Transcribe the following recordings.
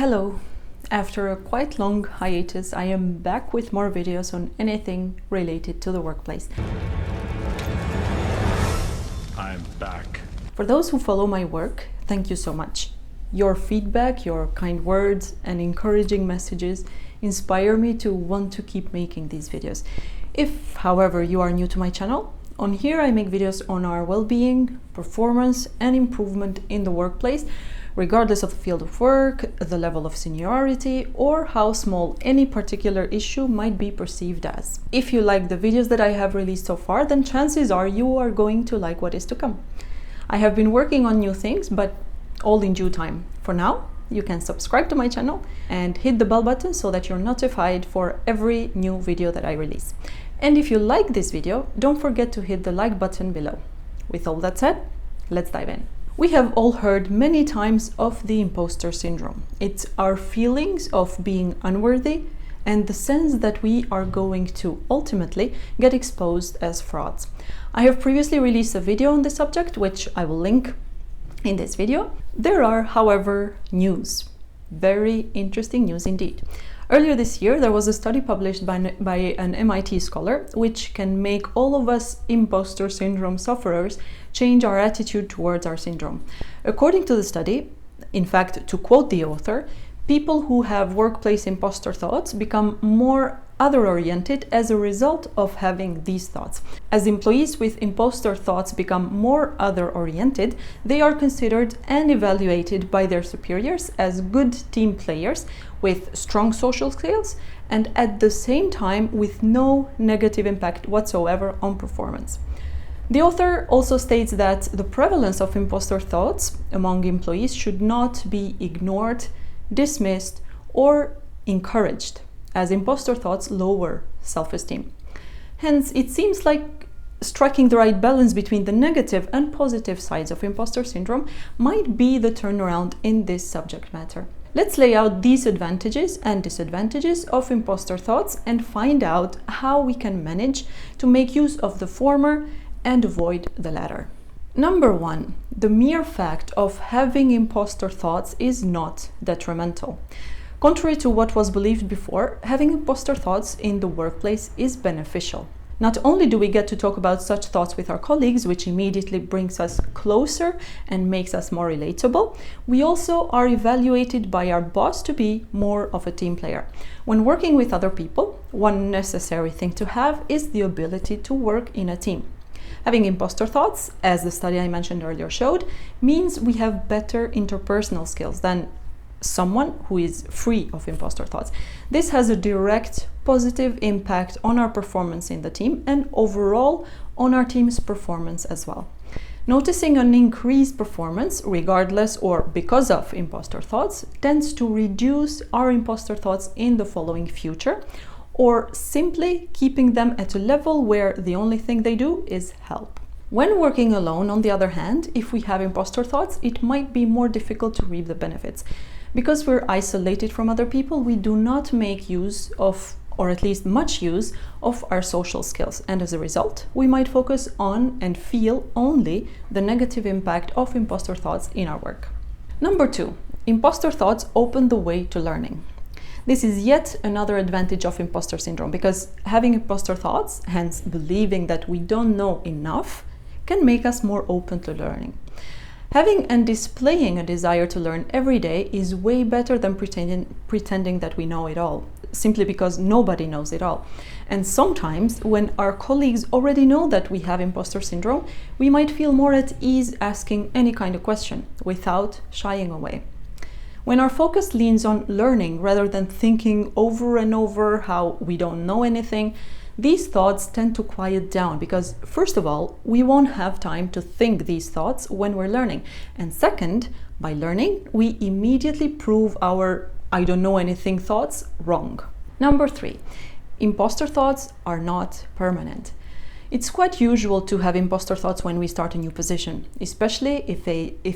Hello! After a quite long hiatus, I am back with more videos on anything related to the workplace. I'm back. For those who follow my work, thank you so much. Your feedback, your kind words and encouraging messages inspire me to want to keep making these videos. If, however, you are new to my channel, on here I make videos on our well-being, performance and improvement in the workplace, regardless of the field of work, the level of seniority, or how small any particular issue might be perceived as. If you like the videos that I have released so far, then chances are you are going to like what is to come. I have been working on new things, but all in due time. For now, you can subscribe to my channel and hit the bell button so that you're notified for every new video that I release. And if you like this video, don't forget to hit the like button below. With all that said, let's dive in. We have all heard many times of the imposter syndrome. It's our feelings of being unworthy and the sense that we are going to ultimately get exposed as frauds. I have previously released a video on this subject, which I will link in this video. There are, however, news. Very interesting news indeed. Earlier this year, there was a study published by an MIT scholar, which can make all of us imposter syndrome sufferers change our attitude towards our syndrome. According to the study, in fact, to quote the author, people who have workplace imposter thoughts become more other-oriented as a result of having these thoughts. As employees with imposter thoughts become more other-oriented, they are considered and evaluated by their superiors as good team players with strong social skills and at the same time with no negative impact whatsoever on performance. The author also states that the prevalence of imposter thoughts among employees should not be ignored, dismissed, or encouraged, as imposter thoughts lower self-esteem. Hence, it seems like striking the right balance between the negative and positive sides of imposter syndrome might be the turnaround in this subject matter. Let's lay out these advantages and disadvantages of imposter thoughts and find out how we can manage to make use of the former and avoid the latter. Number 1, the mere fact of having imposter thoughts is not detrimental. Contrary to what was believed before, having imposter thoughts in the workplace is beneficial. Not only do we get to talk about such thoughts with our colleagues, which immediately brings us closer and makes us more relatable, we also are evaluated by our boss to be more of a team player. When working with other people, one necessary thing to have is the ability to work in a team. Having imposter thoughts, as the study I mentioned earlier showed, means we have better interpersonal skills than someone who is free of imposter thoughts. This has a direct positive impact on our performance in the team and overall on our team's performance as well. Noticing an increased performance, regardless or because of imposter thoughts, tends to reduce our imposter thoughts in the following future, or simply keeping them at a level where the only thing they do is help. When working alone, on the other hand, if we have imposter thoughts, it might be more difficult to reap the benefits. Because we're isolated from other people, we do not make use of, or at least much use, of our social skills. And as a result, we might focus on and feel only the negative impact of imposter thoughts in our work. Number 2, imposter thoughts open the way to learning. This is yet another advantage of imposter syndrome, because having imposter thoughts, hence believing that we don't know enough, can make us more open to learning. Having and displaying a desire to learn every day is way better than pretending that we know it all, simply because nobody knows it all. And sometimes, when our colleagues already know that we have imposter syndrome, we might feel more at ease asking any kind of question without shying away. When our focus leans on learning rather than thinking over and over how we don't know anything, these thoughts tend to quiet down because, first of all, we won't have time to think these thoughts when we're learning. And second, by learning, we immediately prove our I don't know anything thoughts wrong. Number 3, imposter thoughts are not permanent. It's quite usual to have imposter thoughts when we start a new position, especially if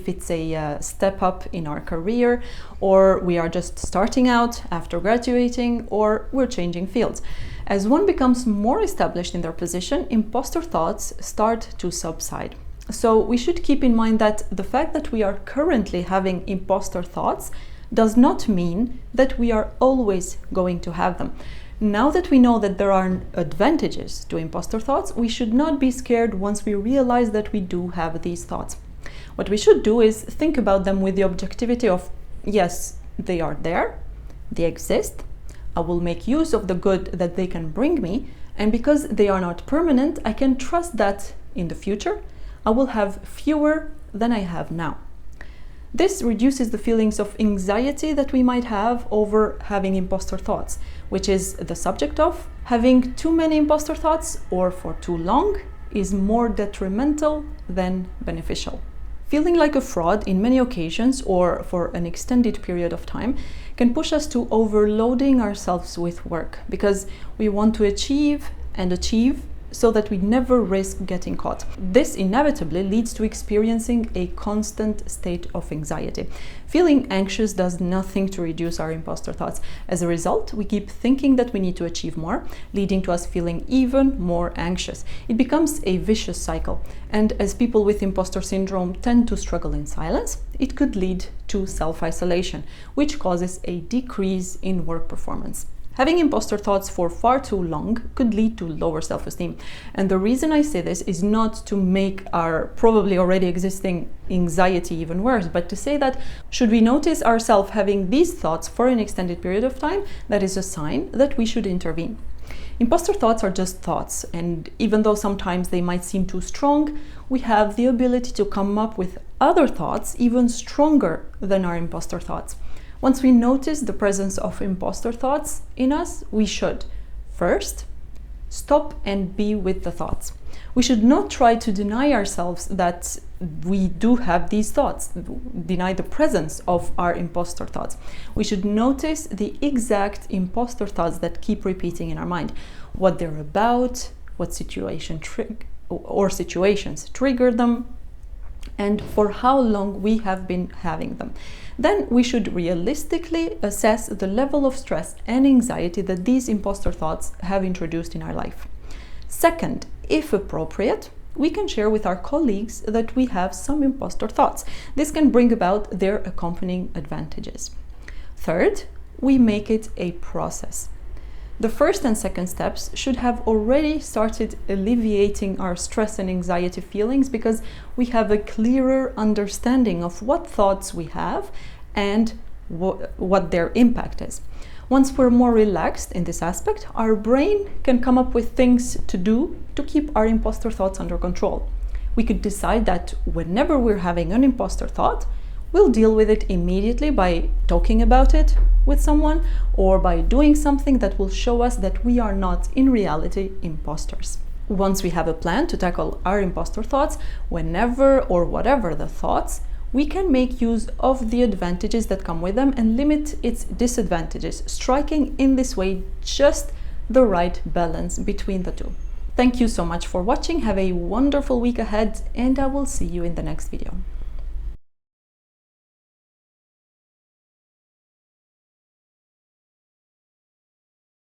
it's a step up in our career, or we are just starting out after graduating, or we're changing fields. As one becomes more established in their position, imposter thoughts start to subside. So we should keep in mind that the fact that we are currently having imposter thoughts does not mean that we are always going to have them. Now that we know that there are advantages to imposter thoughts, we should not be scared once we realize that we do have these thoughts. What we should do is think about them with the objectivity of, yes, they are there, they exist, I will make use of the good that they can bring me, and because they are not permanent, I can trust that in the future I will have fewer than I have now. This reduces the feelings of anxiety that we might have over having imposter thoughts, which is the subject of having too many imposter thoughts or for too long is more detrimental than beneficial. Feeling like a fraud in many occasions or for an extended period of time can push us to overloading ourselves with work because we want to achieve and achieve so that we never risk getting caught. This inevitably leads to experiencing a constant state of anxiety. Feeling anxious does nothing to reduce our imposter thoughts. As a result, we keep thinking that we need to achieve more, leading to us feeling even more anxious. It becomes a vicious cycle, and as people with imposter syndrome tend to struggle in silence, it could lead to self-isolation, which causes a decrease in work performance. Having imposter thoughts for far too long could lead to lower self-esteem. And the reason I say this is not to make our probably already existing anxiety even worse, but to say that should we notice ourselves having these thoughts for an extended period of time, that is a sign that we should intervene. Imposter thoughts are just thoughts, and even though sometimes they might seem too strong, we have the ability to come up with other thoughts even stronger than our imposter thoughts. Once we notice the presence of imposter thoughts in us, we should first stop and be with the thoughts. We should not try to deny ourselves that we do have these thoughts, deny the presence of our imposter thoughts. We should notice the exact imposter thoughts that keep repeating in our mind, what they're about, what situations trigger them, and for how long we have been having them. Then we should realistically assess the level of stress and anxiety that these imposter thoughts have introduced in our life. Second, if appropriate, we can share with our colleagues that we have some imposter thoughts. This can bring about their accompanying advantages. Third, we make it a process. The first and second steps should have already started alleviating our stress and anxiety feelings because we have a clearer understanding of what thoughts we have and what their impact is. Once we're more relaxed in this aspect, our brain can come up with things to do to keep our imposter thoughts under control. We could decide that whenever we're having an imposter thought, we'll deal with it immediately by talking about it with someone or by doing something that will show us that we are not in reality imposters. Once we have a plan to tackle our imposter thoughts, whenever or whatever the thoughts, we can make use of the advantages that come with them and limit its disadvantages, striking in this way just the right balance between the two. Thank you so much for watching. Have a wonderful week ahead, and I will see you in the next video.